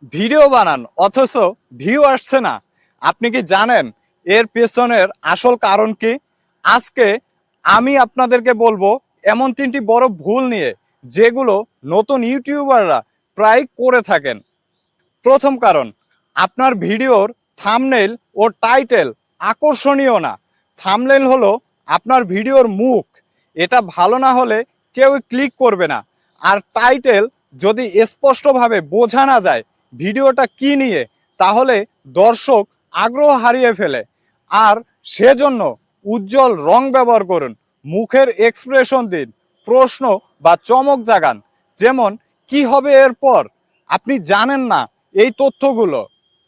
Video বানান অথচ view আসছে না। আপনি কি জানেন এর পেছনের আসল কারণ কি? আজকে আমি আপনাদেরকে বলবো এমন 3টি বড় ভুল নিয়ে, যেগুলো নতুন ইউটিউবাররা প্রায় করে থাকেন। প্রথম কারণ, আপনার ভিডিওর থাম্বনেইল ও টাইটেল আকর্ষণীয় না। থাম্বনেইল হলো আপনার ভিডিওর মুখ, এটা ভালো না হলে কেউ ক্লিক করবে না। আর টাইটেল যদি স্পষ্টভাবে বোঝা না যায় ভিডিওটা কি নিয়ে, তাহলে দর্শক আগ্রহ হারিয়ে ফেলে। আর সেজন্য উজ্জ্বল রং ব্যবহার করুন, মুখের এক্সপ্রেশন দিন, প্রশ্ন বা চমক জাগান। যেমন, কি হবে এরপর? আপনি জানেন না এই তথ্যগুলো,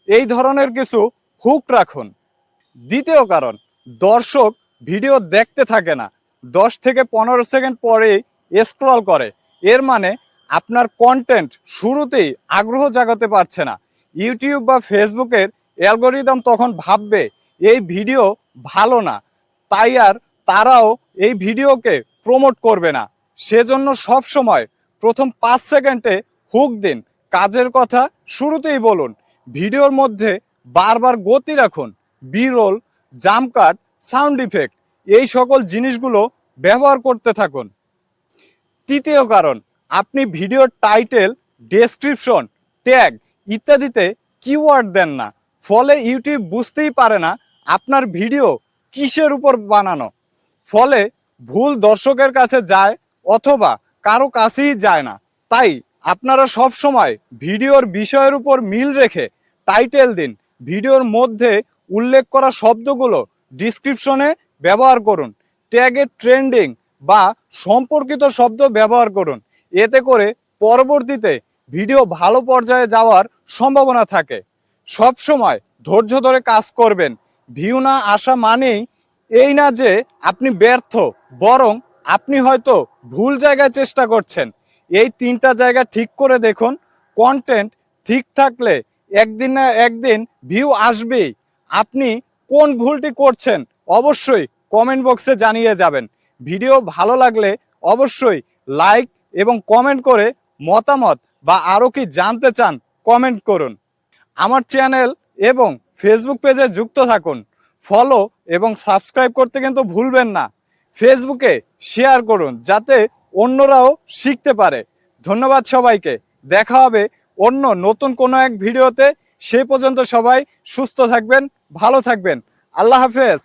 এই ধরনের কিছু হুক রাখুন। দ্বিতীয় কারণ, দর্শক ভিডিও দেখতে থাকে না, 10 থেকে 15 সেকেন্ড পরে স্ক্রল করে। এর মানে আপনার কন্টেন্ট শুরুতেই আগ্রহ জাগাতে পারছে না। ইউটিউব বা ফেসবুকের অ্যালগোরিদম তখন ভাববে এই ভিডিও ভালো না, তাই আর তারাও এই ভিডিওকে প্রমোট করবে না। সেজন্য সব সময় প্রথম 5 সেকেন্ডে হুক দিন, কাজের কথা শুরুতেই বলুন। ভিডিওর মধ্যে বারবার গতি রাখুন, B roll, jump cut, sound effect, এই সকল জিনিসগুলো ব্যবহার করতে থাকুন। তৃতীয় কারণ, আপনি ভিডিওর টাইটেল, ডেসক্রিপশন, ট্যাগ ইত্যাদিতে কিওয়ার্ড দেন না। ফলে ইউটিউব বুঝতেই পারে না আপনার ভিডিও কিসের উপর বানানো। ফলে ভুল দর্শকের কাছে যায় অথবা কারো কাছেই যায় না। তাই আপনারা সব সময় ভিডিওর বিষয়ের উপর মিল রেখে টাইটেল দিন। ভিডিওর মধ্যে উল্লেখ করা শব্দগুলো ডিসক্রিপশনে ব্যবহার করুন। ট্যাগে ট্রেন্ডিং বা সম্পর্কিত শব্দ ব্যবহার করুন। এতে করে পরবর্তীতে ভিডিও ভালো পর্যায়ে যাওয়ার সম্ভাবনা থাকে। সব সময় ধৈর্য ধরে কাজ করবেন। ভিউ না আসা মানেই এই না যে আপনি ব্যর্থ, বরং আপনি হয়তো ভুল জায়গায় চেষ্টা করছেন। এই 3টা জায়গা ঠিক করে দেখুন। কন্টেন্ট ঠিক থাকলে একদিন না একদিন ভিউ আসবেই। আপনি কোন ভুলটি করছেন অবশ্যই কমেন্ট বক্সে জানিয়ে যাবেন। ভিডিও ভালো লাগলে অবশ্যই লাইক এবং কমেন্ট করে মতামত বা আরও কি জানতে চান কমেন্ট করুন। আমার চ্যানেল এবং ফেসবুক পেজে যুক্ত থাকুন। ফলো এবং সাবস্ক্রাইব করতে কিন্তু ভুলবেন না। ফেসবুকে শেয়ার করুন যাতে অন্যরাও শিখতে পারে। ধন্যবাদ সবাইকে। দেখা হবে অন্য নতুন কোনো এক ভিডিওতে। সেই পর্যন্ত সবাই সুস্থ থাকবেন, ভালো থাকবেন। আল্লাহ হাফেজ।